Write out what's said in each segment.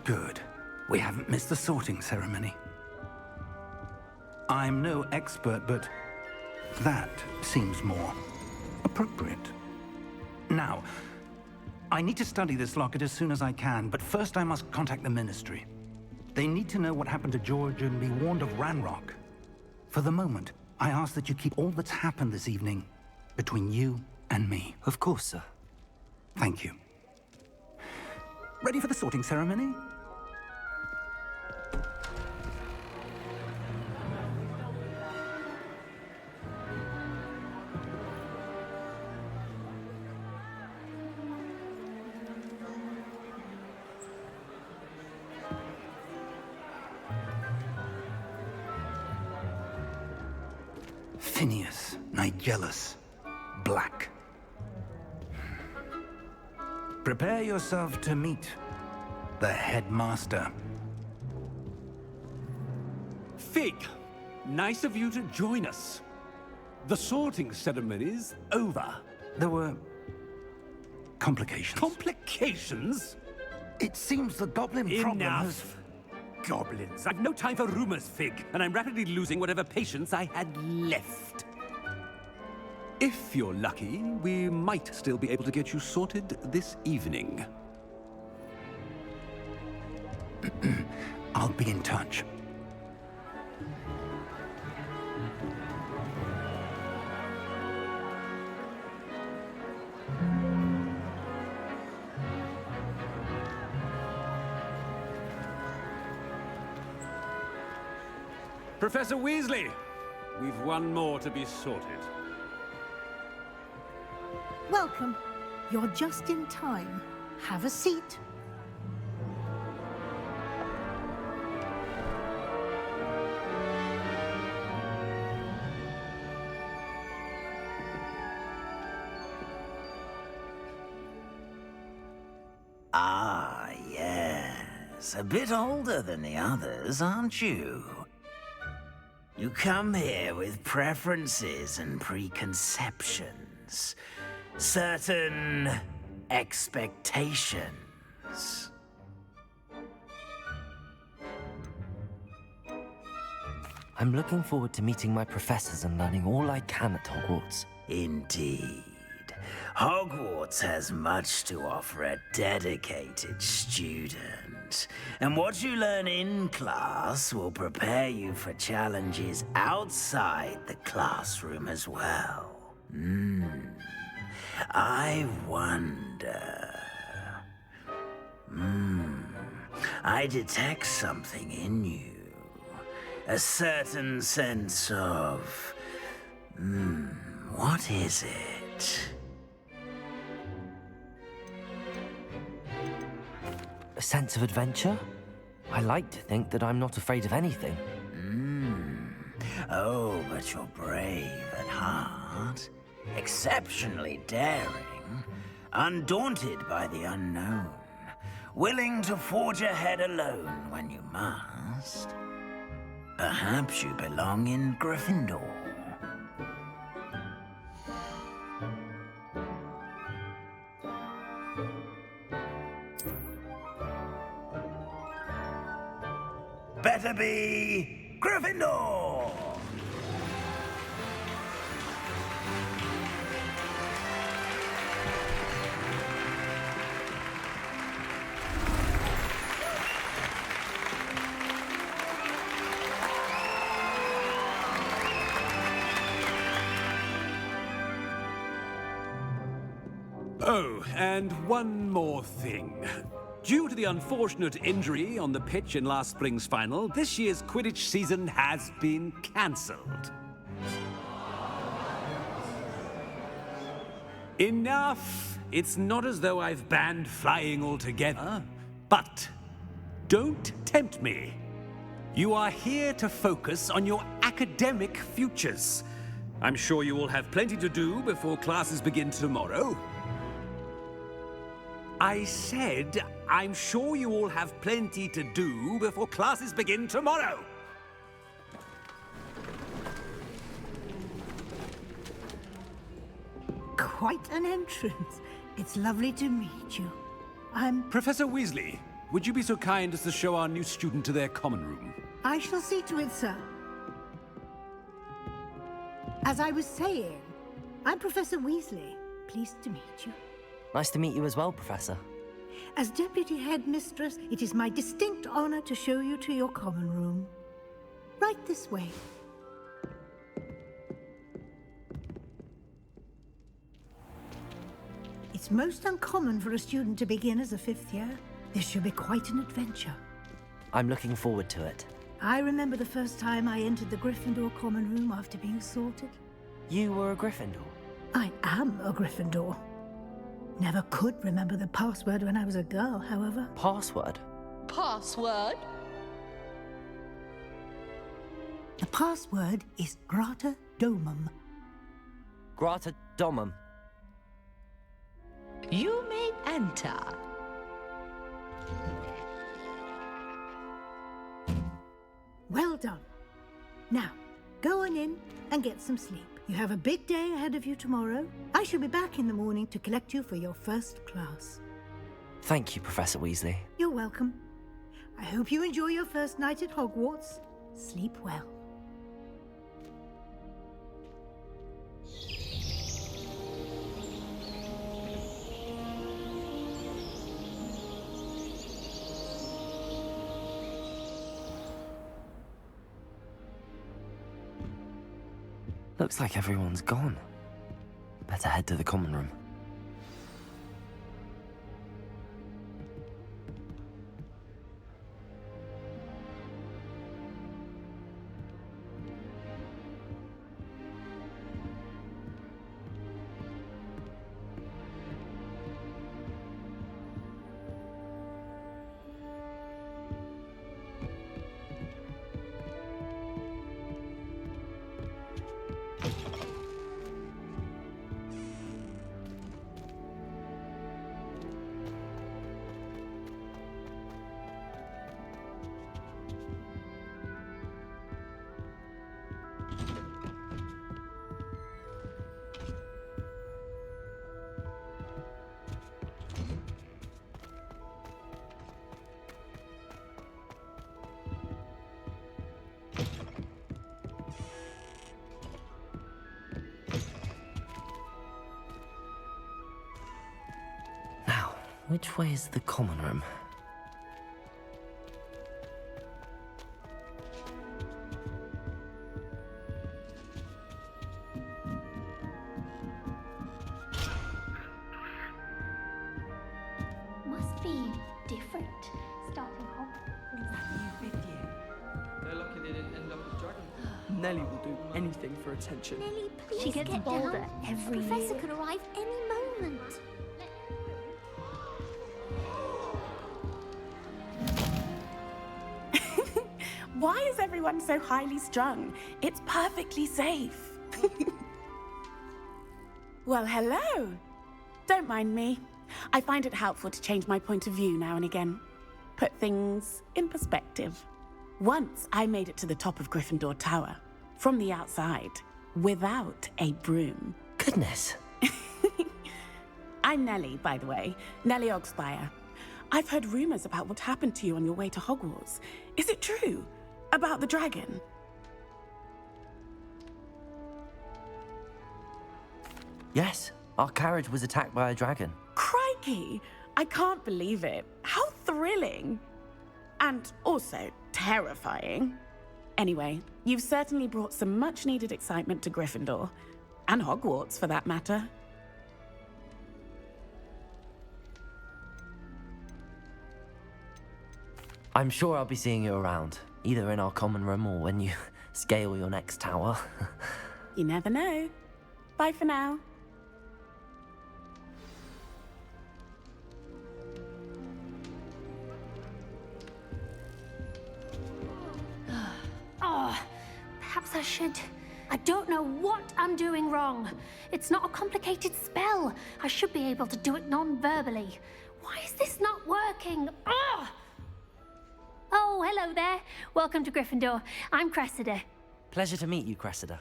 Good. We haven't missed the sorting ceremony. I'm no expert, but that seems more appropriate. Now, I need to study this locket as soon as I can, but first I must contact the Ministry. They need to know what happened to George and be warned of Ranrock. For the moment, I ask that you keep all that's happened this evening between you and me. Of course, sir. Thank you. Ready for the sorting ceremony? Phineas, Nigellus, Black. Prepare yourself to meet the headmaster. Fig, nice of you to join us. The sorting ceremony's over. There were complications. Complications? It seems the goblin problem has... Enough! Goblins. I've no time for rumors, Fig, and I'm rapidly losing whatever patience I had left. If you're lucky, we might still be able to get you sorted this evening. I'll be in touch. Professor Weasley, we've one more to be sorted. Welcome. You're just in time. Have a seat. Ah, yes. A bit older than the others, aren't you? You come here with preferences and preconceptions. Certain expectations. I'm looking forward to meeting my professors and learning all I can at Hogwarts. Indeed. Hogwarts has much to offer a dedicated student. And what you learn in class will prepare you for challenges outside the classroom as well. I wonder... I detect something in you. A certain sense of... what is it? A sense of adventure? I like to think that I'm not afraid of anything. Oh, but you're brave at heart. Exceptionally daring. Undaunted by the unknown. Willing to forge ahead alone when you must. Perhaps you belong in Gryffindor. Better be Gryffindor! Oh, and one more thing. Due to the unfortunate injury on the pitch in last spring's final, this year's Quidditch season has been cancelled. Enough! It's not as though I've banned flying altogether, but don't tempt me. You are here to focus on your academic futures. I'm sure you will have plenty to do before classes begin tomorrow. I said, I'm sure you all have plenty to do before classes begin tomorrow. Quite an entrance. It's lovely to meet you. I'm... Professor Weasley, would you be so kind as to show our new student to their common room? I shall see to it, sir. As I was saying, I'm Professor Weasley. Pleased to meet you. Nice to meet you as well, Professor. As Deputy Headmistress, it is my distinct honor to show you to your common room. Right this way. It's most uncommon for a student to begin as a 5th year. This should be quite an adventure. I'm looking forward to it. I remember the first time I entered the Gryffindor common room after being sorted. You were a Gryffindor? I am a Gryffindor. Never could remember the password when I was a girl, however. Password? Password? The password is Grata Domum. Grata Domum. You may enter. Well done. Now, go on in and get some sleep. You have a big day ahead of you tomorrow. I shall be back in the morning to collect you for your first class. Thank you, Professor Weasley. You're welcome. I hope you enjoy your first night at Hogwarts. Sleep well. Looks like everyone's gone. Better head to the common room. Which way is the common room? Must be different. Starting Hogwarts. They're lucky they didn't end up with dragon. Nellie will do anything for attention. Nelly, please She gets get bolder down. every Professor year. could arrive any moment. Why is everyone so highly strung? It's perfectly safe. Well, hello. Don't mind me. I find it helpful to change my point of view now and again. Put things in perspective. Once I made it to the top of Gryffindor Tower, from the outside, without a broom. Goodness. I'm Nellie, by the way. Nellie Ogspire. I've heard rumors about what happened to you on your way to Hogwarts. Is it true? About the dragon? Yes, our carriage was attacked by a dragon. Crikey! I can't believe it. How thrilling! And also terrifying. Anyway, you've certainly brought some much-needed excitement to Gryffindor. And Hogwarts, for that matter. I'm sure I'll be seeing you around, either in our common room or when you scale your next tower. You never know. Bye for now. Oh, perhaps I should. I don't know what I'm doing wrong. It's not a complicated spell. I should be able to do it non-verbally. Why is this not working? Ugh! Oh, hello there. Welcome to Gryffindor. I'm Cressida. Pleasure to meet you, Cressida.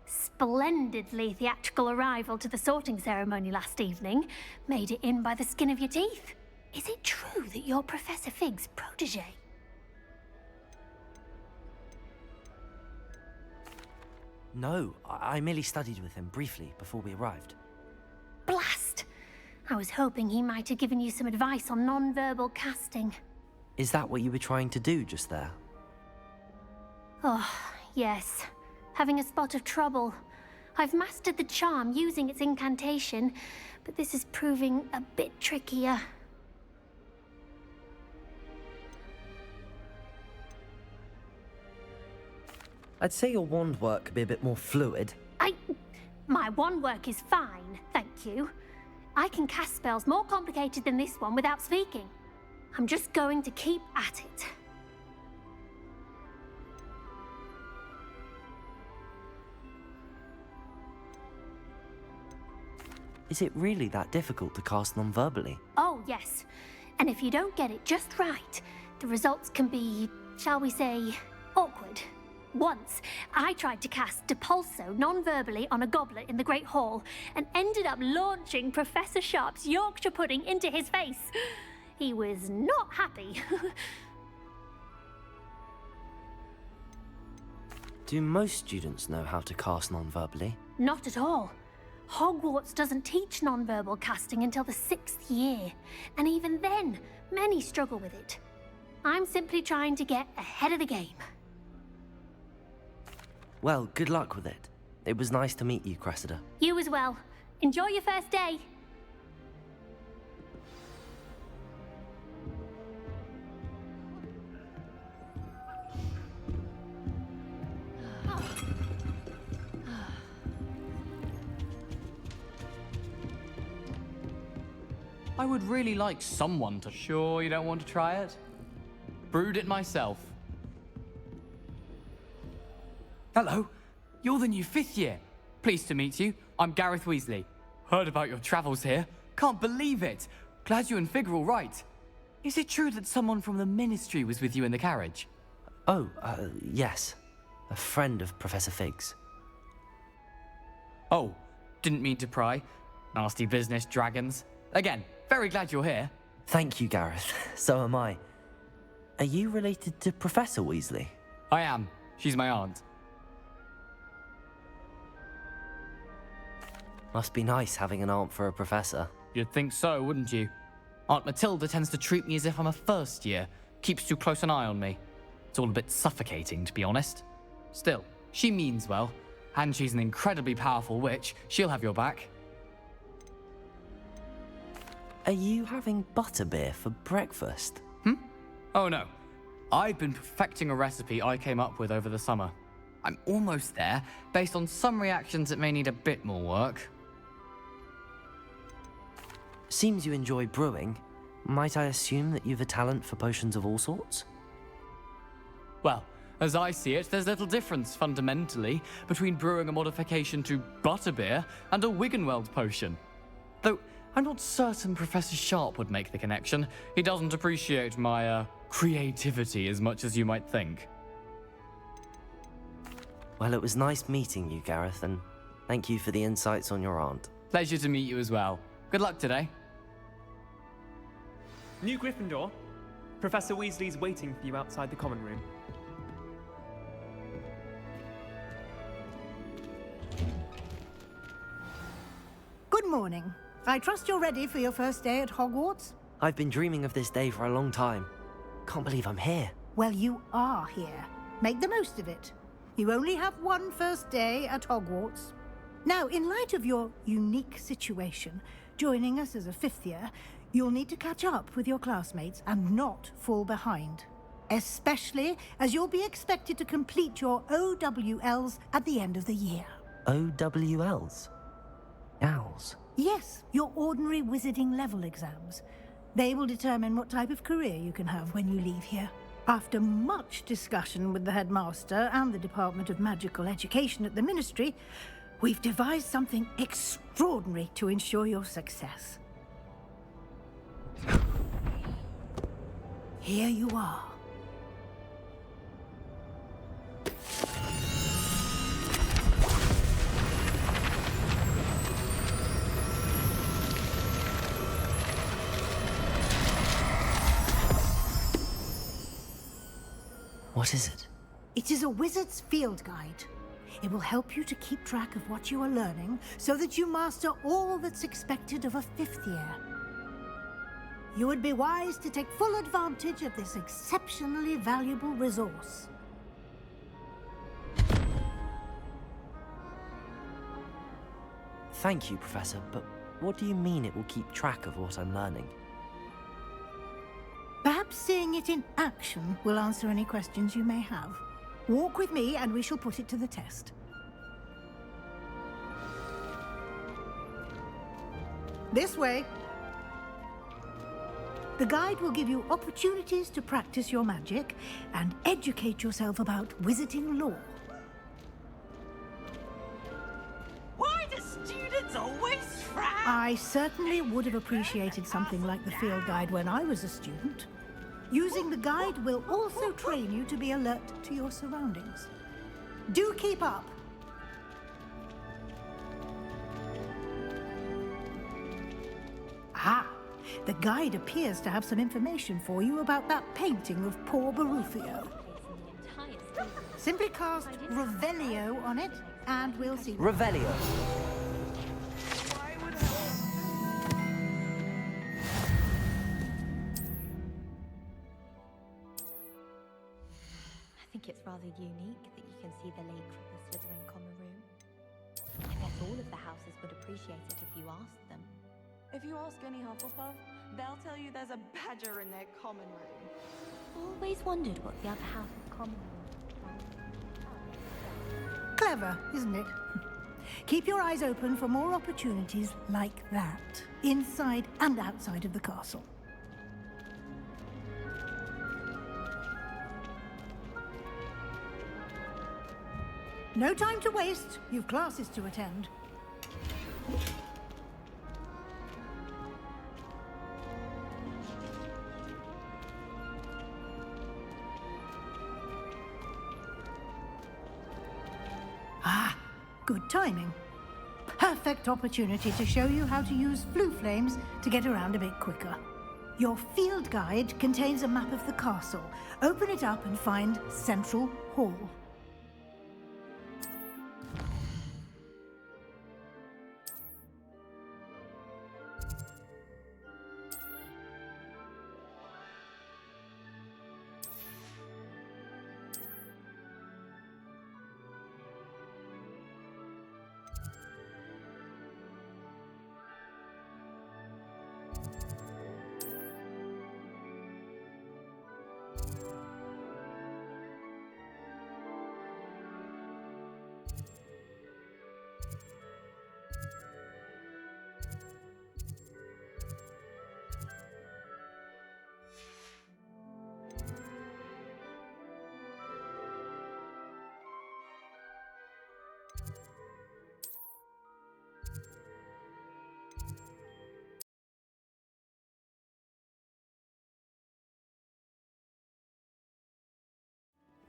Splendidly theatrical arrival to the sorting ceremony last evening. Made it in by the skin of your teeth. Is it true that you're Professor Fig's protege? No, I merely studied with him briefly before we arrived. Blast! I was hoping he might have given you some advice on non-verbal casting. Is that what you were trying to do just there? Oh, yes. Having a spot of trouble. I've mastered the charm using its incantation, but this is proving a bit trickier. I'd say your wand work could be a bit more fluid. My wand work is fine, thank you. I can cast spells more complicated than this one without speaking. I'm just going to keep at it. Is it really that difficult to cast non-verbally? Oh, yes. And if you don't get it just right, the results can be, shall we say, awkward. Once, I tried to cast Depulso non-verbally on a goblet in the Great Hall and ended up launching Professor Sharp's Yorkshire pudding into his face. He was not happy. Do most students know how to cast non-verbally? Not at all. Hogwarts doesn't teach non-verbal casting until the 6th year, and even then, many struggle with it. I'm simply trying to get ahead of the game. Well, good luck with it. It was nice to meet you, Cressida. You as well. Enjoy your first day. I would really like someone to... Sure you don't want to try it? Brewed it myself. Hello, you're the new 5th year. Pleased to meet you. I'm Gareth Weasley. Heard about your travels here. Can't believe it. Glad you and Fig are all right. Is it true that someone from the Ministry was with you in the carriage? Oh, yes. A friend of Professor Fig's. Oh, didn't mean to pry. Nasty business, dragons. Again, very glad you're here. Thank you, Gareth. So am I. Are you related to Professor Weasley? I am. She's my aunt. Must be nice having an aunt for a professor. You'd think so, wouldn't you? Aunt Matilda tends to treat me as if I'm a first year. Keeps too close an eye on me. It's all a bit suffocating, to be honest. Still, she means well. And she's an incredibly powerful witch. She'll have your back. Are you having butterbeer for breakfast? Oh no. I've been perfecting a recipe I came up with over the summer. I'm almost there. Based on some reactions, it may need a bit more work. Seems you enjoy brewing. Might I assume that you've a talent for potions of all sorts? Well, as I see it, there's little difference, fundamentally, between brewing a modification to butterbeer and a Wiggenweld potion. Though, I'm not certain Professor Sharp would make the connection. He doesn't appreciate my, creativity as much as you might think. Well, it was nice meeting you, Gareth, and thank you for the insights on your aunt. Pleasure to meet you as well. Good luck today. New Gryffindor. Professor Weasley's waiting for you outside the common room. Good morning. I trust you're ready for your first day at Hogwarts? I've been dreaming of this day for a long time. Can't believe I'm here. Well, you are here. Make the most of it. You only have one first day at Hogwarts. Now, in light of your unique situation, joining us as a 5th year, you'll need to catch up with your classmates and not fall behind. Especially as you'll be expected to complete your OWLs at the end of the year. OWLs? Owls? Yes, your ordinary wizarding level exams. They will determine what type of career you can have when you leave here. After much discussion with the headmaster and the Department of Magical Education at the Ministry, we've devised something extraordinary to ensure your success. Here you are. What is it? It is a wizard's field guide. It will help you to keep track of what you are learning so that you master all that's expected of a 5th year. You would be wise to take full advantage of this exceptionally valuable resource. Thank you, Professor, but what do you mean it will keep track of what I'm learning? Perhaps seeing it in action will answer any questions you may have. Walk with me and we shall put it to the test. This way. The guide will give you opportunities to practice your magic and educate yourself about wizarding lore. Why do students always frown? I certainly would have appreciated something like the field guide when I was a student. Using the guide will also train you to be alert to your surroundings. Do keep up! Ah, the guide appears to have some information for you about that painting of poor Barufio. Simply cast Revelio on it, and we'll see. Revelio. I think it's rather unique that you can see the lake from the Slytherin common room. I bet all of the houses would appreciate it if you asked them. If you ask any Hufflepuff, they'll tell you there's a badger in their common room. Always wondered what the other half of common room. Clever, isn't it? Keep your eyes open for more opportunities like that, inside and outside of the castle. No time to waste. You've classes to attend. Ah, good timing. Perfect opportunity to show you how to use flue flames to get around a bit quicker. Your field guide contains a map of the castle. Open it up and find Central Hall.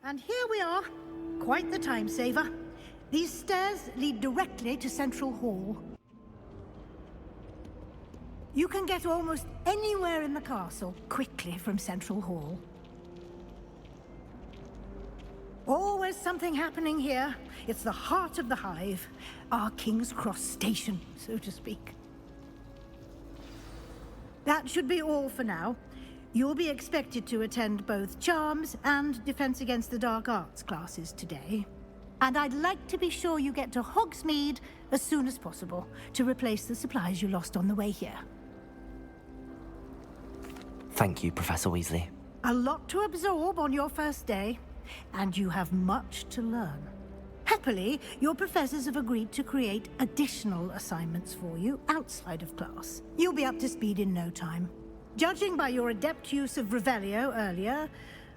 And here we are. Quite the time saver. These stairs lead directly to Central Hall. You can get almost anywhere in the castle quickly from Central Hall. Always something happening here. It's the heart of the Hive, our King's Cross station, so to speak. That should be all for now. You'll be expected to attend both Charms and Defense Against the Dark Arts classes today. And I'd like to be sure you get to Hogsmeade as soon as possible to replace the supplies you lost on the way here. Thank you, Professor Weasley. A lot to absorb on your first day, and you have much to learn. Happily, your professors have agreed to create additional assignments for you outside of class. You'll be up to speed in no time. Judging by your adept use of Revelio earlier,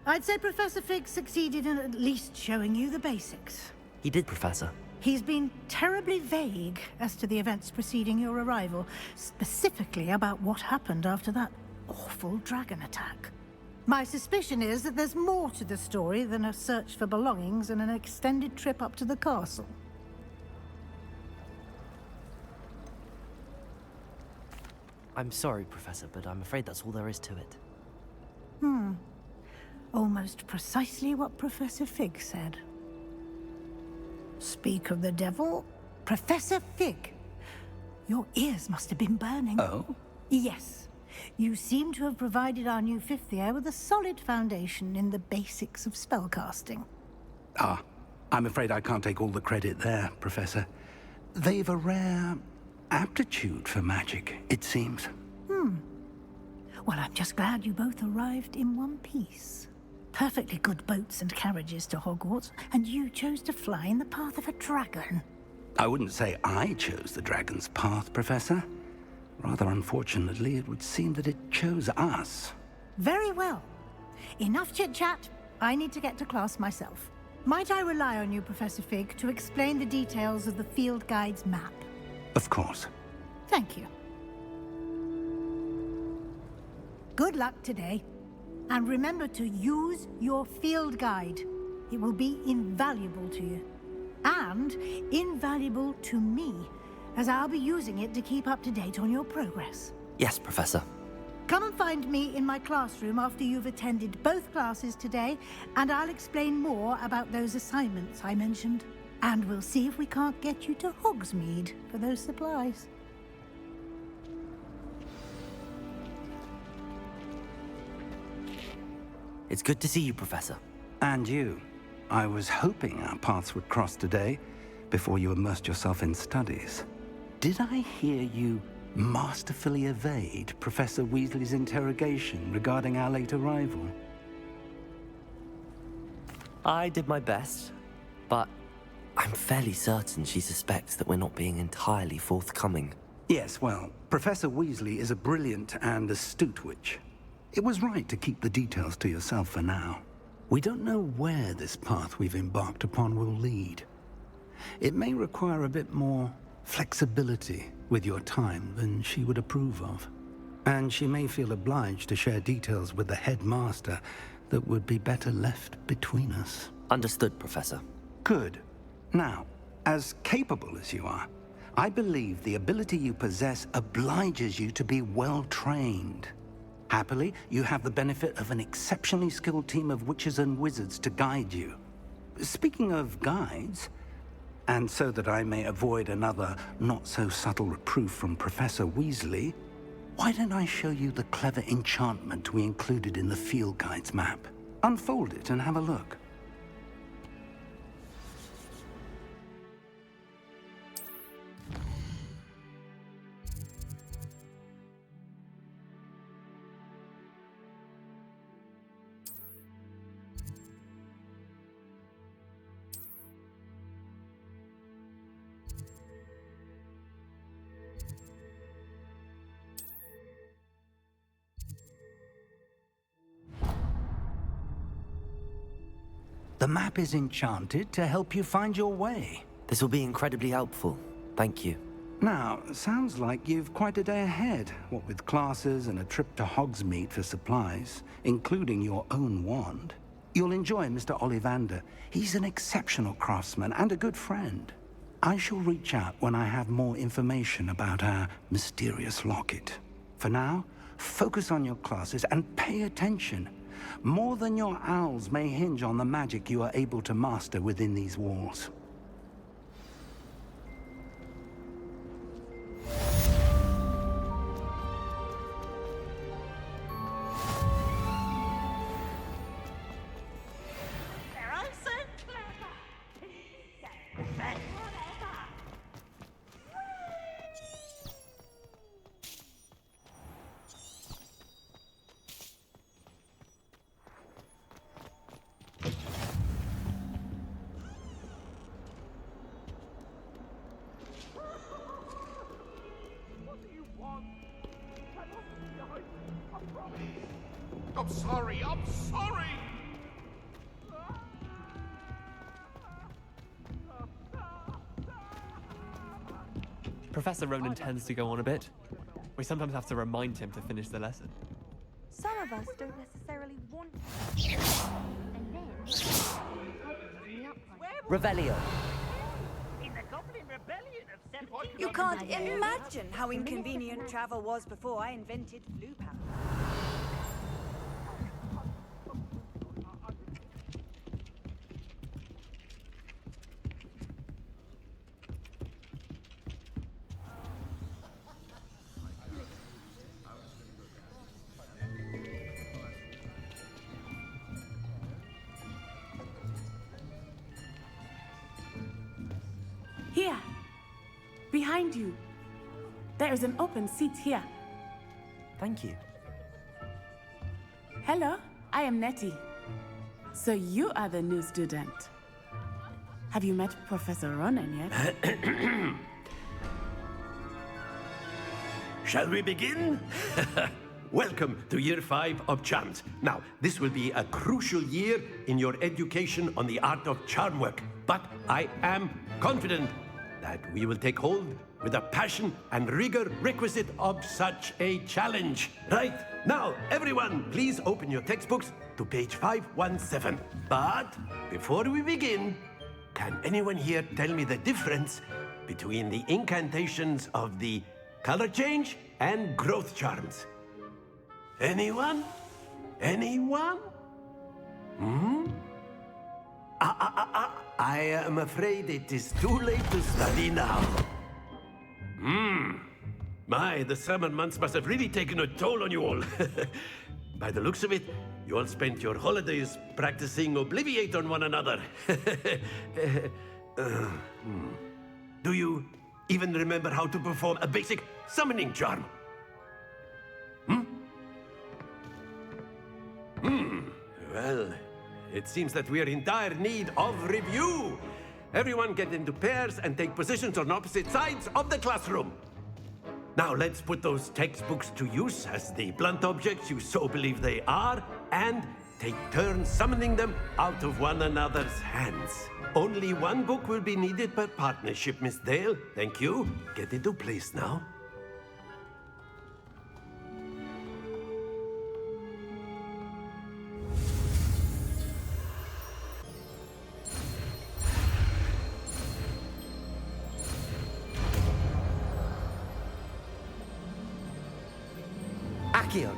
I'd say Professor Fig succeeded in at least showing you the basics. He did, Professor. He's been terribly vague as to the events preceding your arrival, specifically about what happened after that awful dragon attack. My suspicion is that there's more to the story than a search for belongings and an extended trip up to the castle. I'm sorry, Professor, but I'm afraid that's all there is to it. Almost precisely what Professor Fig said. Speak of the devil. Professor Fig! Your ears must have been burning. Oh? Yes. You seem to have provided our new fifth year with a solid foundation in the basics of spellcasting. Ah, I'm afraid I can't take all the credit there, Professor. They've a rare aptitude for magic, it seems. Well, I'm just glad you both arrived in one piece. Perfectly good boats and carriages to Hogwarts, and you chose to fly in the path of a dragon. I wouldn't say I chose the dragon's path, Professor. Rather unfortunately, it would seem that it chose us. Very well. Enough chit-chat. I need to get to class myself. Might I rely on you, Professor Fig, to explain the details of the field guide's map? Of course. Thank you. Good luck today. And remember to use your field guide. It will be invaluable to you. And invaluable to me, as I'll be using it to keep up to date on your progress. Yes, Professor. Come and find me in my classroom after you've attended both classes today, and I'll explain more about those assignments I mentioned. And we'll see if we can't get you to Hogsmeade for those supplies. It's good to see you, Professor. And you. I was hoping our paths would cross today, before you immersed yourself in studies. Did I hear you masterfully evade Professor Weasley's interrogation regarding our late arrival? I did my best, but I'm fairly certain she suspects that we're not being entirely forthcoming. Yes, well, Professor Weasley is a brilliant and astute witch. It was right to keep the details to yourself for now. We don't know where this path we've embarked upon will lead. It may require a bit more flexibility with your time than she would approve of. And she may feel obliged to share details with the headmaster that would be better left between us. Understood, Professor. Good. Now, as capable as you are, I believe the ability you possess obliges you to be well-trained. Happily, you have the benefit of an exceptionally skilled team of witches and wizards to guide you. Speaking of guides, and so that I may avoid another not-so-subtle reproof from Professor Weasley, why don't I show you the clever enchantment we included in the field guide's map? Unfold it and have a look. The map is enchanted to help you find your way. This will be incredibly helpful. Thank you. Now, sounds like you've quite a day ahead, what with classes and a trip to Hogsmeade for supplies, including your own wand. You'll enjoy Mr. Ollivander. He's an exceptional craftsman and a good friend. I shall reach out when I have more information about our mysterious locket. For now, focus on your classes and pay attention. More than your owls may hinge on the magic you are able to master within these walls. I'm sorry, I'm sorry! Professor Ronan tends to go on a bit. We sometimes have to remind him to finish the lesson. Some of us don't necessarily want And then, Revelio. In the Goblin Rebellion of 17... You can't imagine how inconvenient travel was before I invented flu powder. Here. Behind you. There is an open seat here. Thank you. Hello, I am Nettie. So you are the new student. Have you met Professor Ronan yet? Shall we begin? Welcome to Year 5 of Charms. Now, this will be a crucial year in your education on the art of charm work. But I am confident that we will take hold with the passion and rigor requisite of such a challenge. Right, now, everyone, please open your textbooks to page 517. But before we begin, can anyone here tell me the difference between the incantations of the color change and growth charms? Anyone? Anyone? I am afraid it is too late to study now. My, the summer months must have really taken a toll on you all. By the looks of it, you all spent your holidays practicing Obliviate on one another. Do you even remember how to perform a basic summoning charm? Well, it seems that we are in dire need of review. Everyone get into pairs and take positions on opposite sides of the classroom. Now let's put those textbooks to use as the blunt objects you so believe they are, and take turns summoning them out of one another's hands. Only one book will be needed per partnership, Miss Dale. Thank you. Get into place now. Accio.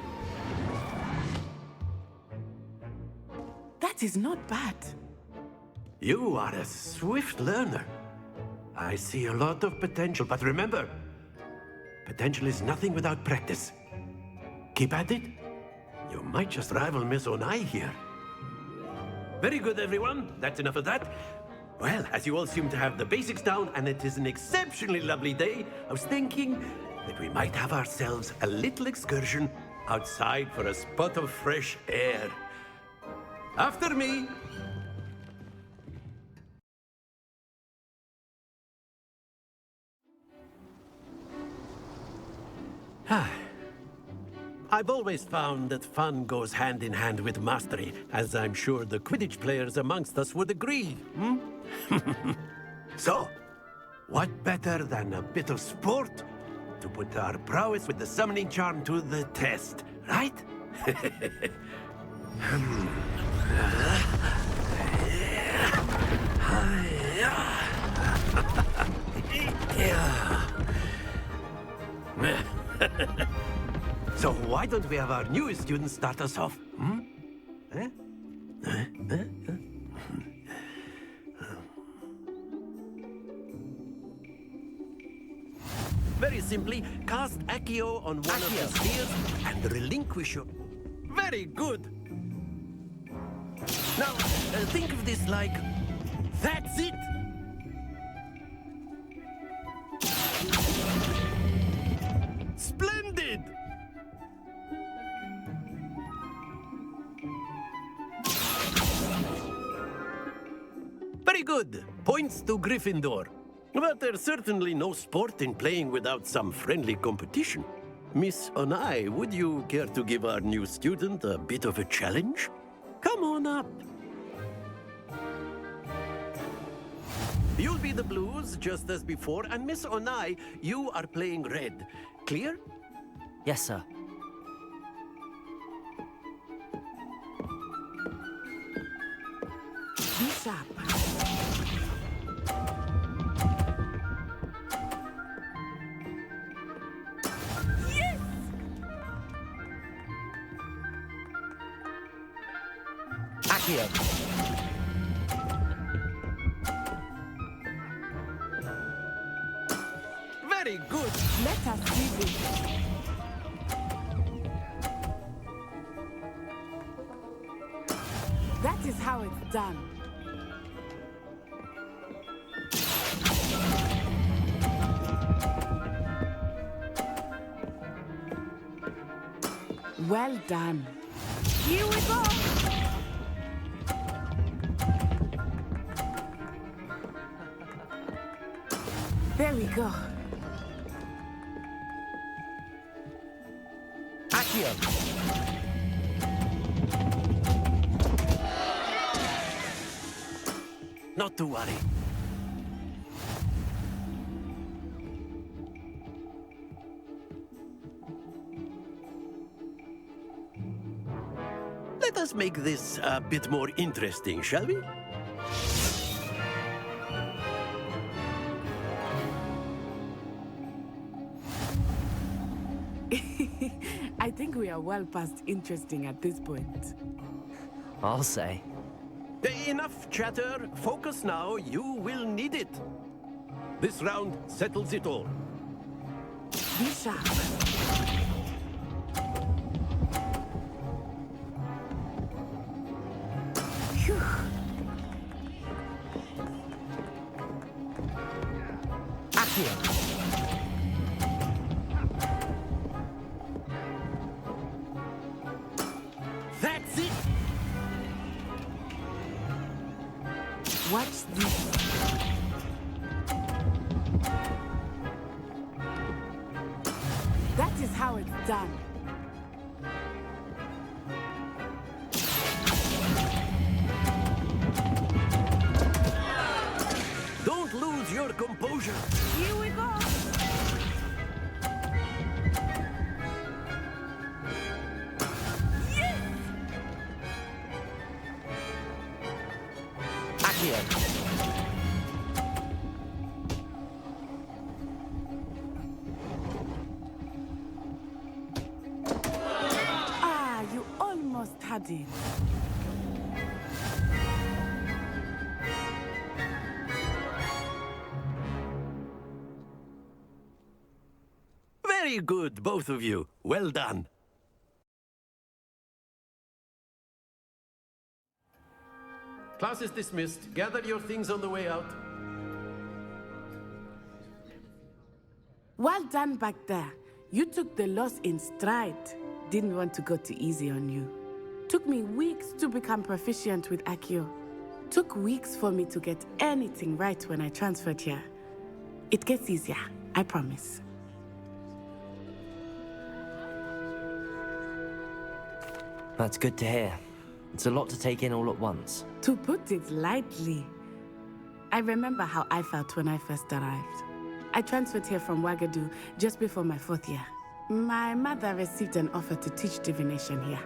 That is not bad. You are a swift learner. I see a lot of potential, but remember, potential is nothing without practice. Keep at it. You might just rival Miss Onai here. Very good, everyone. That's enough of that. Well, as you all seem to have the basics down, and it is an exceptionally lovely day, I was thinking that we might have ourselves a little excursion outside for a spot of fresh air. After me. I've always found that fun goes hand in hand with mastery, as I'm sure the Quidditch players amongst us would agree. So, what better than a bit of sport to put our prowess with the summoning charm to the test, right? So why don't we have our newest students start us off? Very simply, cast Accio on one of the spheres and relinquish your... Very good! Now, think of this like... That's it! Splendid! Very good. Points to Gryffindor. But there's certainly no sport in playing without some friendly competition. Miss Onai, would you care to give our new student a bit of a challenge? Come on up. You'll be the blues, just as before, and Miss Onai, you are playing red. Clear? Yes, sir. Be sharp. Accio. Very good. Let us do this. That is how it's done. Well done. Here we go. There we go. Accio! Not to worry. Let us make this a bit more interesting, shall we? I think we are well past interesting at this point. I'll say. Enough chatter. Focus now. You will need it. This round settles it all. Be sharp. Phew. Accio! That's it! Watch this. That is how it's done. Don't lose your composure. Here we go. Ah, you almost had it. Very good, both of you. Well done. Class is dismissed. Gather your things on the way out. Well done back there. You took the loss in stride. Didn't want to go too easy on you. Took me weeks to become proficient with Accio. Took weeks for me to get anything right when I transferred here. It gets easier, I promise. That's good to hear. It's a lot to take in all at once. To put it lightly, I remember how I felt when I first arrived. I transferred here from Wagadu just before my 4th year. My mother received an offer to teach divination here.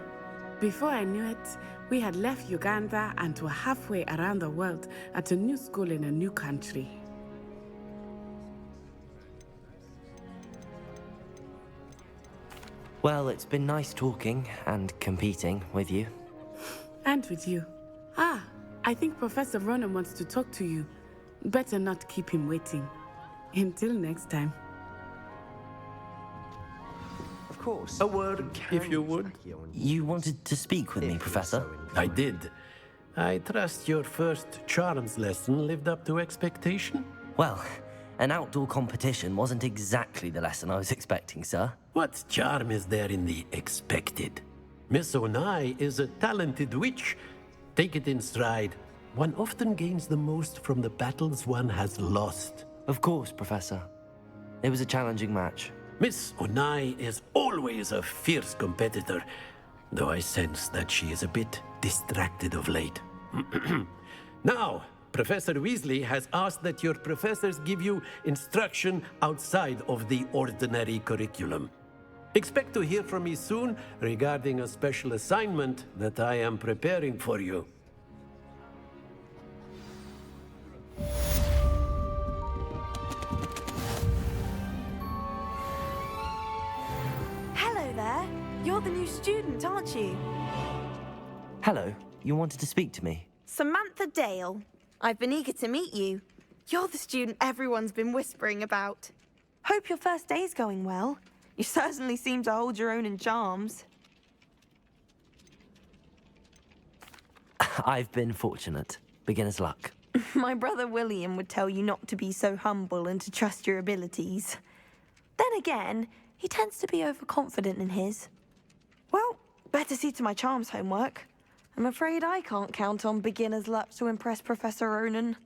Before I knew it, we had left Uganda and were halfway around the world at a new school in a new country. Well, it's been nice talking and competing with you. And with you. Ah, I think Professor Ronan wants to talk to you. Better not keep him waiting. Until next time. Of course. A word, if you would. You wanted to speak with me, Professor? I did. I trust your first charms lesson lived up to expectation? Well, an outdoor competition wasn't exactly the lesson I was expecting, sir. What charm is there in the expected? Miss Onai is a talented witch. Take it in stride. One often gains the most from the battles one has lost. Of course, Professor. It was a challenging match. Miss Onai is always a fierce competitor, though I sense that she is a bit distracted of late. Now, Professor Weasley has asked that your professors give you instruction outside of the ordinary curriculum. Expect to hear from me soon regarding a special assignment that I am preparing for you. Hello there. You're the new student, aren't you? Hello, you wanted to speak to me? Samantha Dale. I've been eager to meet you. You're the student everyone's been whispering about. Hope your first day's going well. You certainly seem to hold your own in charms. I've been fortunate. Beginner's luck. My brother William would tell you not to be so humble and to trust your abilities. Then again, he tends to be overconfident in his. Well, better see to my charms homework. I'm afraid I can't count on beginner's luck to impress Professor Ronan.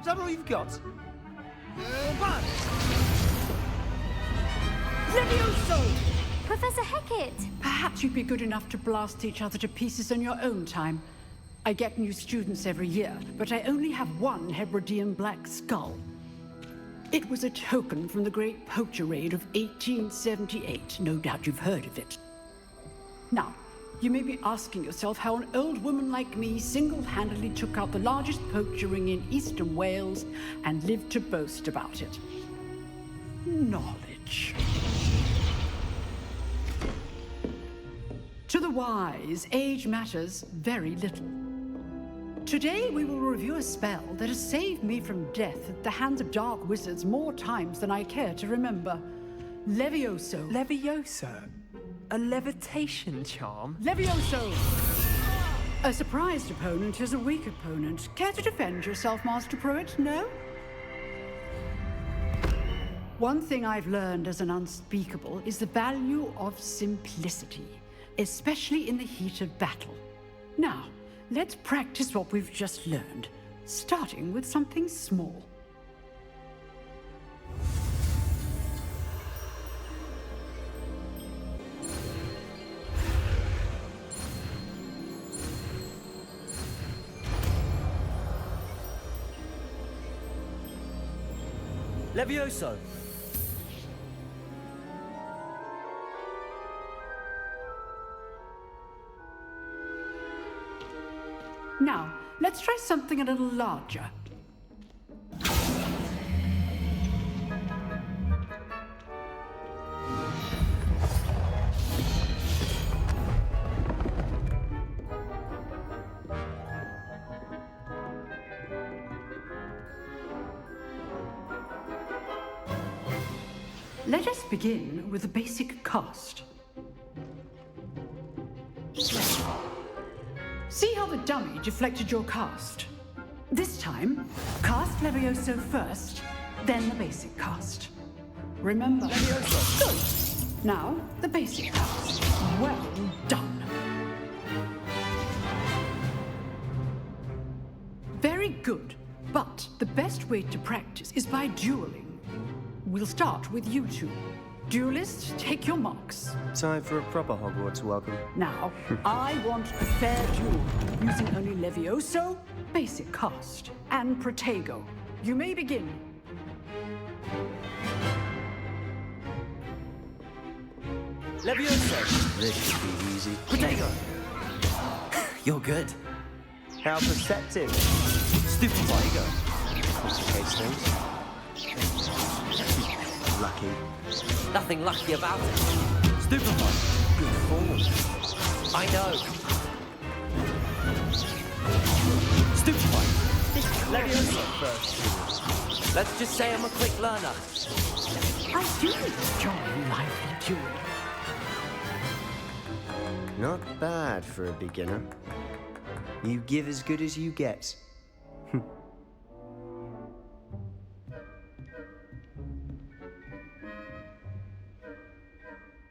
Is that all you've got? Levioso! Professor Hecat! Perhaps you'd be good enough to blast each other to pieces on your own time. I get new students every year, but I only have one Hebridean black skull. It was a token from the Great Poacher Raid of 1878. No doubt you've heard of it. Now, you may be asking yourself how an old woman like me single-handedly took out the largest poacher ring in eastern Wales and lived to boast about it. Knowledge. To the wise, age matters very little. Today we will review a spell that has saved me from death at the hands of dark wizards more times than I care to remember. Levioso. Levioso? A levitation charm? Levioso! A surprised opponent is a weak opponent. Care to defend yourself, Master Pruitt? No? One thing I've learned as an unspeakable is the value of simplicity, especially in the heat of battle. Now, let's practice what we've just learned, starting with something small. Levioso! Now, let's try something a little larger. Let us begin with the basic cast. See how the dummy deflected your cast? This time, cast Levioso first, then the basic cast. Remember, Levioso. Good. Now, the basic cast. Well done. Very good, but the best way to practice is by dueling. We'll start with you two. Duelists, take your marks. Time for a proper Hogwarts welcome. Now, I want a fair duel, using only Levioso, basic cast, and Protego. You may begin. Levioso! This should be easy. Protego! You're good. How perceptive. Stupefy! Complicates things. Lucky. Nothing lucky about it. Stupefy! Good form. I know. Stupefy! Levioso first. Let's just say I'm a quick learner. I do enjoy lively dueling. Not bad for a beginner. You give as good as you get.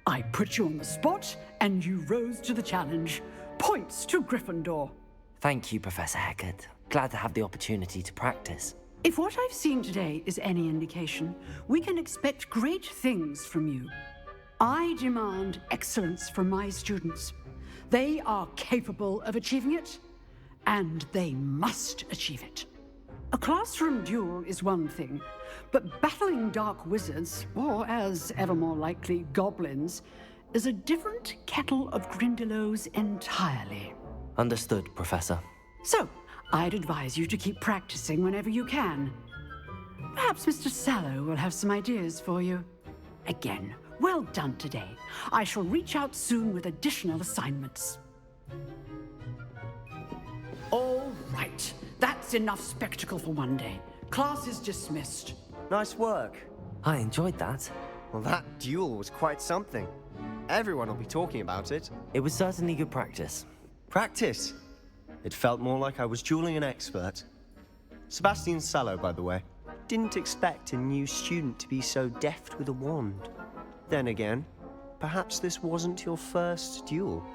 I put you on the spot, and you rose to the challenge. Points to Gryffindor. Thank you, Professor Hecat. Glad to have the opportunity to practice. If what I've seen today is any indication, we can expect great things from you. I demand excellence from my students. They are capable of achieving it, and they must achieve it. A classroom duel is one thing, but battling dark wizards, or as ever more likely, goblins, is a different kettle of Grindylows entirely. Understood, Professor. So, I'd advise you to keep practicing whenever you can. Perhaps Mr. Sallow will have some ideas for you. Again, well done today. I shall reach out soon with additional assignments. All right. That's enough spectacle for one day. Class is dismissed. Nice work. I enjoyed that. Well, that duel was quite something. Everyone will be talking about it. It was certainly good practice. Practice? It felt more like I was dueling an expert. Sebastian Sallow, by the way. Didn't expect a new student to be so deft with a wand. Then again, perhaps this wasn't your first duel.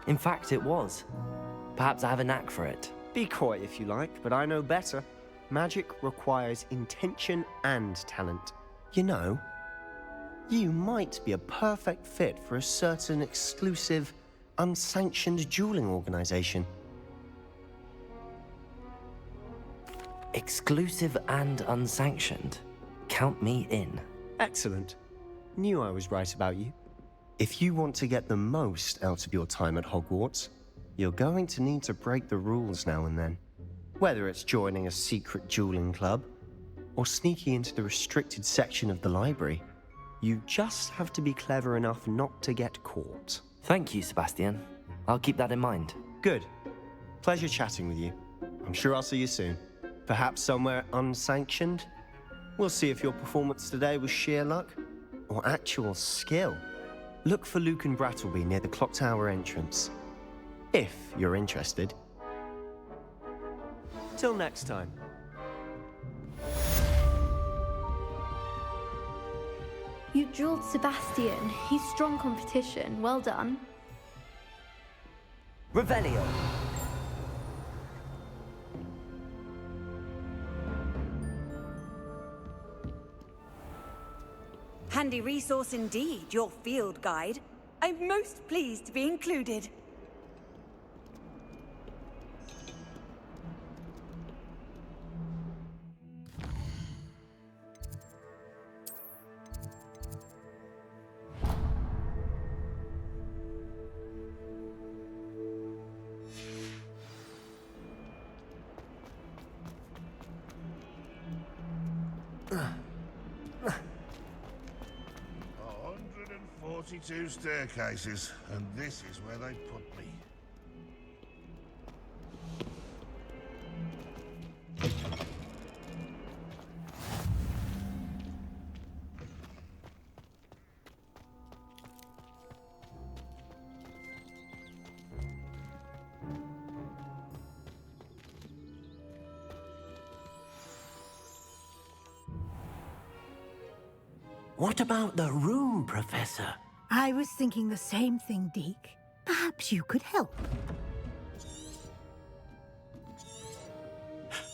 In fact, it was. Perhaps I have a knack for it. Be coy if you like, but I know better. Magic requires intention and talent. You know, you might be a perfect fit for a certain exclusive, unsanctioned dueling organization. Exclusive and unsanctioned. Count me in. Excellent. Knew I was right about you. If you want to get the most out of your time at Hogwarts, you're going to need to break the rules now and then. Whether it's joining a secret dueling club, or sneaking into the restricted section of the library, you just have to be clever enough not to get caught. Thank you, Sebastian. I'll keep that in mind. Good. Pleasure chatting with you. I'm sure I'll see you soon. Perhaps somewhere unsanctioned? We'll see if your performance today was sheer luck, or actual skill. Look for Luke and Brattleby near the clock tower entrance. If you're interested. Till next time. You dueled Sebastian. He's strong competition. Well done. Revelio. Handy resource indeed, your field guide. I'm most pleased to be included. Two staircases, and this is where they put me. What about the room, Professor? I was thinking the same thing, Deke. Perhaps you could help.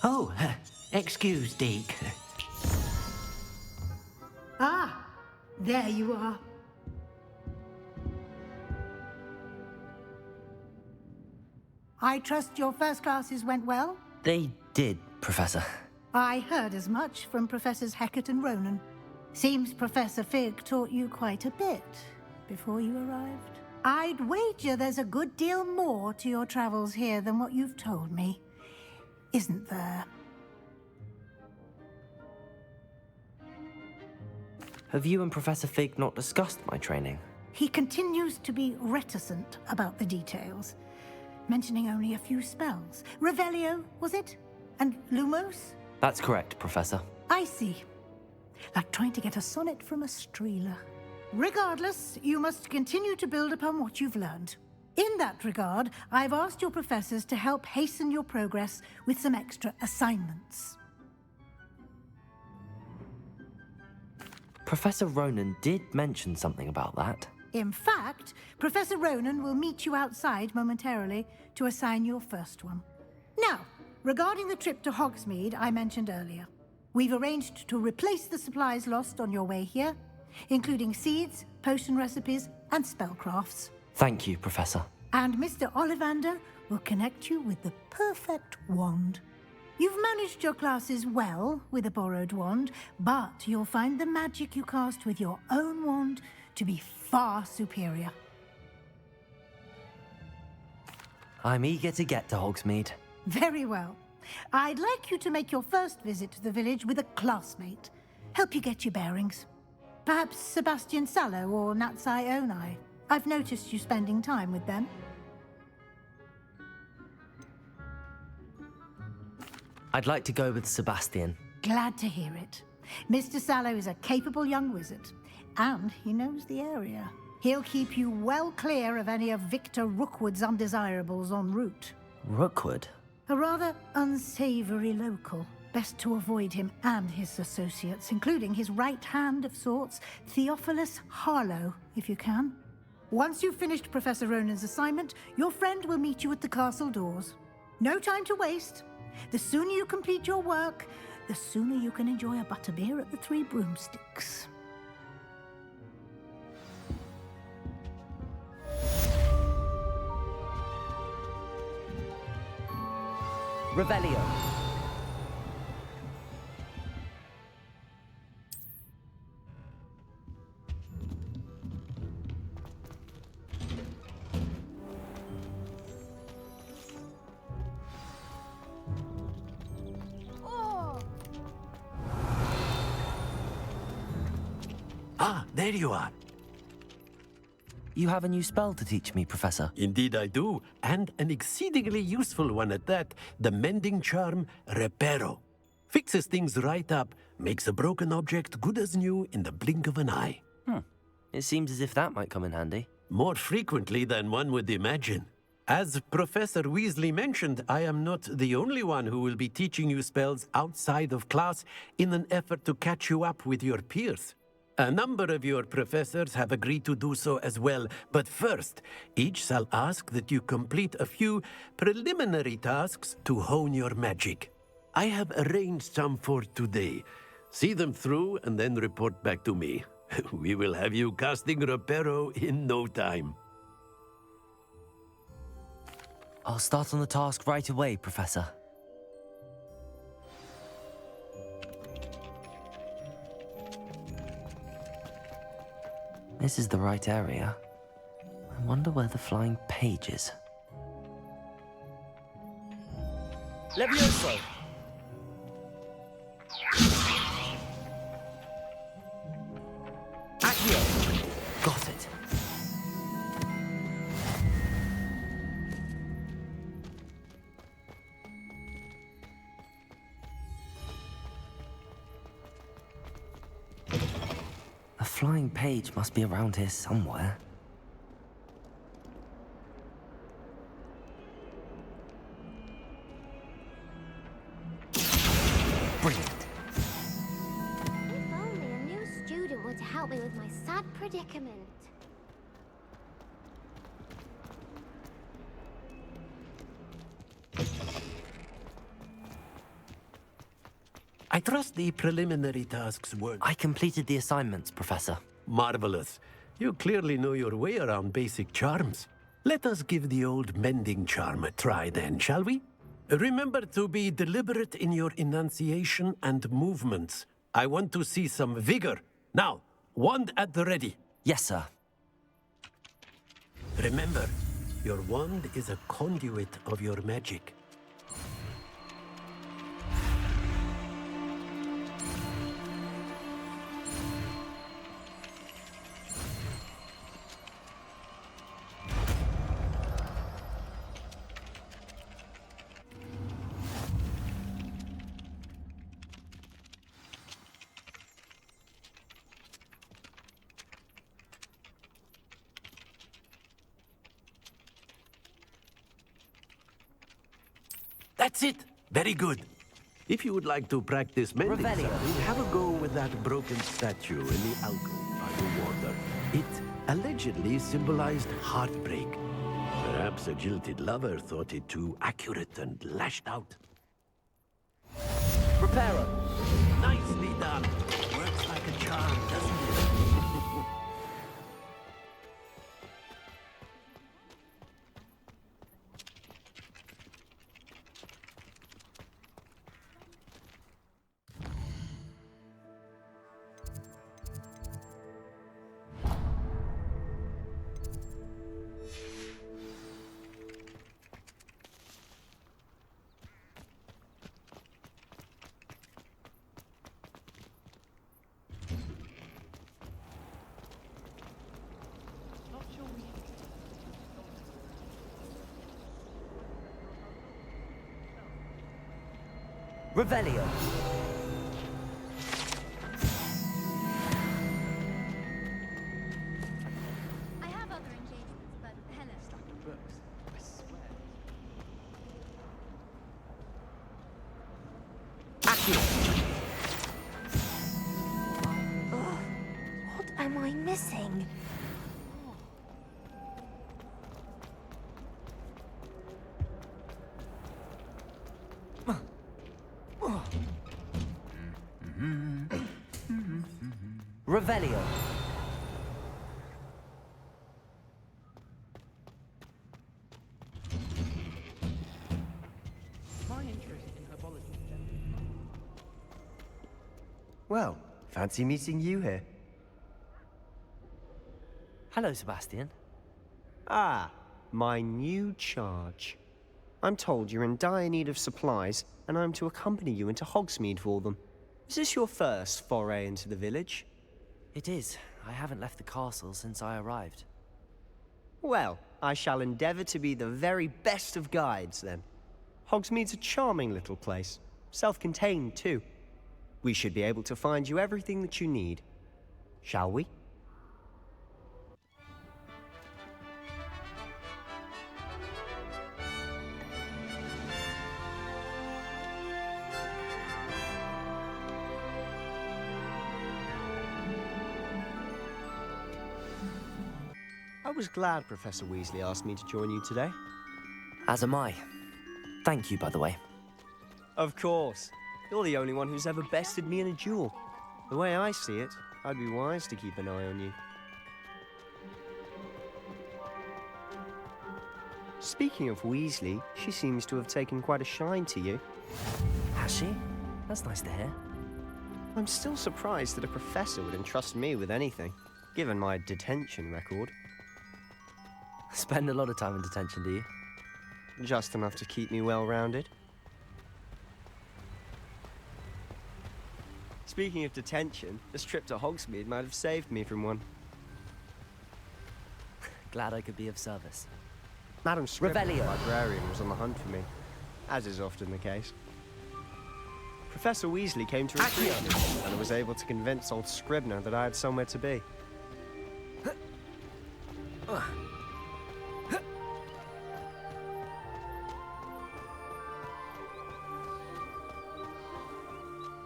Oh, excuse, Deke. Ah, there you are. I trust your first classes went well? They did, Professor. I heard as much from Professors Hecat and Ronan. Seems Professor Fig taught you quite a bit before you arrived. I'd wager there's a good deal more to your travels here than what you've told me. Isn't there? Have you and Professor Fig not discussed my training? He continues to be reticent about the details, mentioning only a few spells. Revelio, was it? And Lumos? That's correct, Professor. I see. Like trying to get a sonnet from a streeler. Regardless, you must continue to build upon what you've learned. In that regard, I've asked your professors to help hasten your progress with some extra assignments. Professor Ronan did mention something about that. In fact, Professor Ronan will meet you outside momentarily to assign your first one. Now, regarding the trip to Hogsmeade I mentioned earlier, we've arranged to replace the supplies lost on your way here, including seeds, potion recipes, and spellcrafts. Thank you, Professor. And Mr. Ollivander will connect you with the perfect wand. You've managed your classes well with a borrowed wand, but you'll find the magic you cast with your own wand to be far superior. I'm eager to get to Hogsmeade. Very well. I'd like you to make your first visit to the village with a classmate. Help you get your bearings. Perhaps Sebastian Sallow or Natsai Onai. I've noticed you spending time with them. I'd like to go with Sebastian. Glad to hear it. Mr. Sallow is a capable young wizard, and he knows the area. He'll keep you well clear of any of Victor Rookwood's undesirables en route. Rookwood? A rather unsavory local. Best to avoid him and his associates, including his right hand of sorts, Theophilus Harlow, if you can. Once you've finished Professor Ronan's assignment, your friend will meet you at the castle doors. No time to waste. The sooner you complete your work, the sooner you can enjoy a butterbeer at the Three Broomsticks. Revelio. Ah, there you are. You have a new spell to teach me, Professor. Indeed I do, and an exceedingly useful one at that. The mending charm, Reparo. Fixes things right up, makes a broken object good as new in the blink of an eye. It seems as if that might come in handy. More frequently than one would imagine. As Professor Weasley mentioned, I am not the only one who will be teaching you spells outside of class in an effort to catch you up with your peers. A number of your professors have agreed to do so as well, but first, each shall ask that you complete a few preliminary tasks to hone your magic. I have arranged some for today. See them through and then report back to me. We will have you casting Reparo in no time. I'll start on the task right away, Professor. This is the right area. I wonder where the flying page is. Levioso! Accio! Got it. A flying page must be around here somewhere. Brilliant. If only a new student were to help me with my sad predicament. I trust the preliminary tasks were... I completed the assignments, Professor. Marvelous. You clearly know your way around basic charms. Let us give the old mending charm a try then, shall we? Remember to be deliberate in your enunciation and movements. I want to see some vigor. Now, wand at the ready. Yes, sir. Remember, your wand is a conduit of your magic. That's it. Very good. If you would like to practice mending something, have a go with that broken statue in the alcove by the water. It allegedly symbolized heartbreak. Perhaps a jilted lover thought it too accurate and lashed out. Preparo! Nicely done. Works like a charm, doesn't it? Revelio! I have other engagements, but hello. Books. I swear. Ugh, what am I missing? Revelio! My interest in herbology. Well, fancy meeting you here. Hello, Sebastian. Ah, my new charge. I'm told you're in dire need of supplies, and I'm to accompany you into Hogsmeade for them. Is this your first foray into the village? It is. I haven't left the castle since I arrived. Well, I shall endeavor to be the very best of guides, then. Hogsmeade's a charming little place. Self-contained, too. We should be able to find you everything that you need. Shall we? I was glad Professor Weasley asked me to join you today. As am I. Thank you, by the way. Of course. You're the only one who's ever bested me in a duel. The way I see it, I'd be wise to keep an eye on you. Speaking of Weasley, she seems to have taken quite a shine to you. Has she? That's nice to hear. I'm still surprised that a professor would entrust me with anything, given my detention record. Spend a lot of time in detention, do you? Just enough to keep me well-rounded. Speaking of detention, this trip to Hogsmeade might have saved me from one. Glad I could be of service. Madam Scribner, the Revelio. librarian, was on the hunt for me, as is often the case. Professor Weasley came to retrieve me, and I was able to convince old Scribner that I had somewhere to be.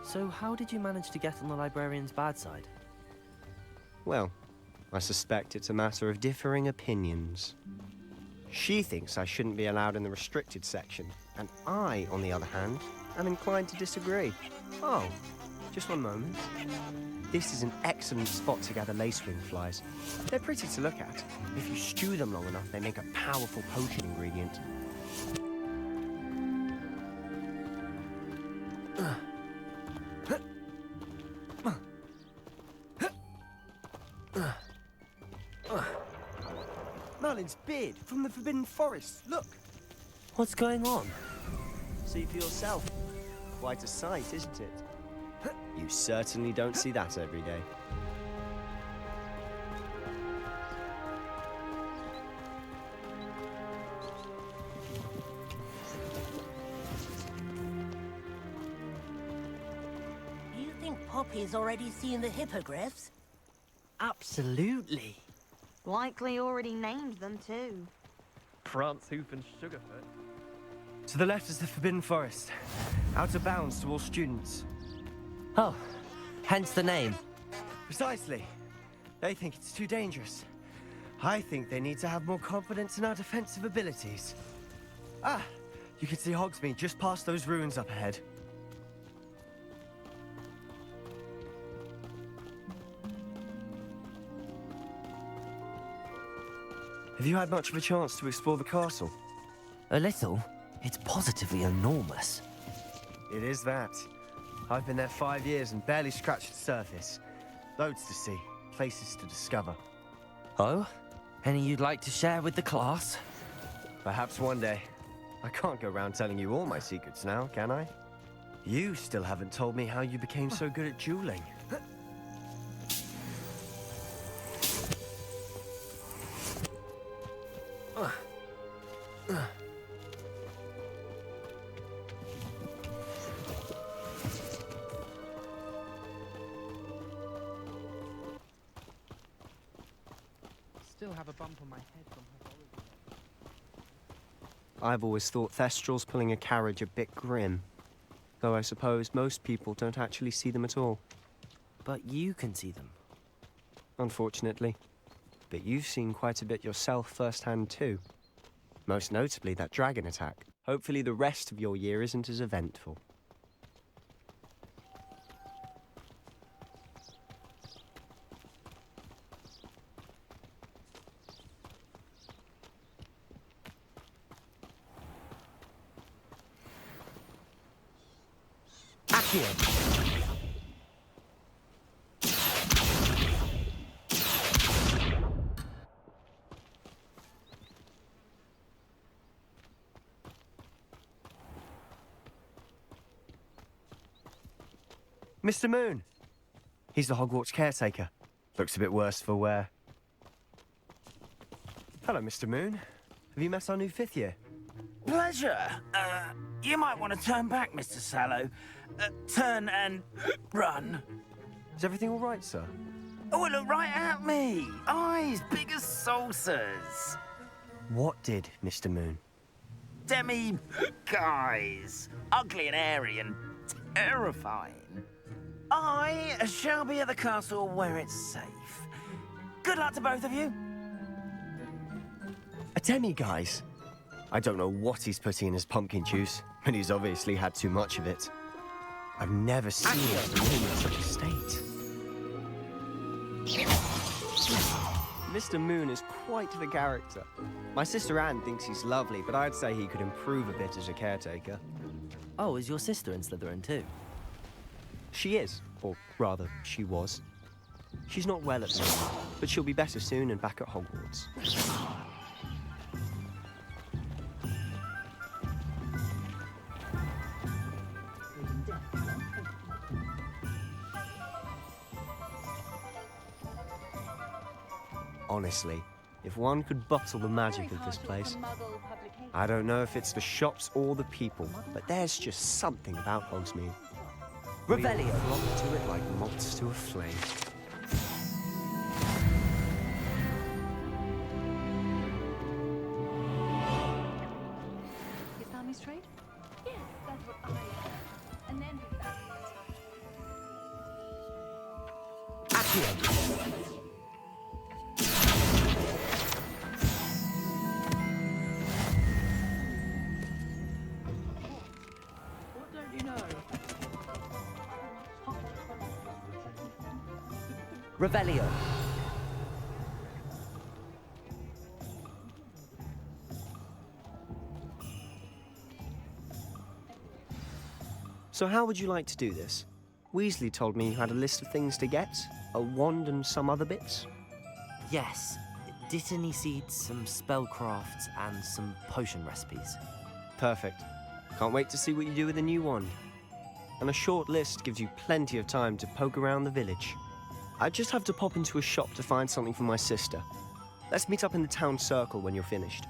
So how did you manage to get on the librarian's bad side? Well, I suspect it's a matter of differing opinions. She thinks I shouldn't be allowed in the restricted section, and I, on the other hand, am inclined to disagree. Oh, just one moment. This is an excellent spot to gather lacewing flies. They're pretty to look at. If you stew them long enough, they make a powerful potion ingredient. Merlin's beard from the Forbidden Forest. Look! What's going on? See for yourself. Quite a sight, isn't it? You certainly don't see that every day. Do you think Poppy's already seen the hippogriffs? Absolutely. Likely already named them too. Prance, Hoof, and Sugarfoot. To the left is the Forbidden Forest. Out of bounds to all students. Oh, hence the name. Precisely. They think it's too dangerous. I think they need to have more confidence in our defensive abilities. Ah, you can see Hogsmeade just past those ruins up ahead. Have you had much of a chance to explore the castle? A little. It's positively enormous. It is that. I've been there 5 years and barely scratched the surface. Loads to see, places to discover. Oh? Any you'd like to share with the class? Perhaps one day. I can't go around telling you all my secrets now, can I? You still haven't told me how you became so good at dueling. Still have a bump on my head from her origin. I've always thought Thestrals pulling a carriage a bit grim. Though I suppose most people don't actually see them at all. But you can see them. Unfortunately. But you've seen quite a bit yourself firsthand too. Most notably that dragon attack. Hopefully the rest of your year isn't as eventful. Mr. Moon! He's the Hogwarts caretaker. Looks a bit worse for wear. Hello, Mr. Moon. Have you met our new 5th year? Pleasure. You might want to turn back, Mr. Sallow. Turn and run. Is everything all right, sir? Oh, look right at me. Eyes big as saucers. What did, Mr. Moon? Guys. Ugly and airy and terrifying. I shall be at the castle where it's safe. Good luck to both of you. A demi-guise? I don't know what he's putting in his pumpkin juice, but he's obviously had too much of it. I've never seen Mr. Moon in such a state. Mr. Moon is quite the character. My sister Anne thinks he's lovely, but I'd say he could improve a bit as a caretaker. Oh, is your sister in Slytherin too? She is, or rather, she was. She's not well at the moment, but she'll be better soon and back at Hogwarts. Honestly, if one could bottle the magic of this place, I don't know if it's the shops or the people, but there's just something about Hogsmeade. Revelio. Flock to it like moths to a flame. Is that me straight? Yes, that's what I... And then we found What don't you know? Revelio. So how would you like to do this? Weasley told me you had a list of things to get, a wand and some other bits. Yes. Dittany seeds, some spellcrafts, and some potion recipes. Perfect. Can't wait to see what you do with the new wand. And a short list gives you plenty of time to poke around the village. I just have to pop into a shop to find something for my sister. Let's meet up in the town circle when you're finished.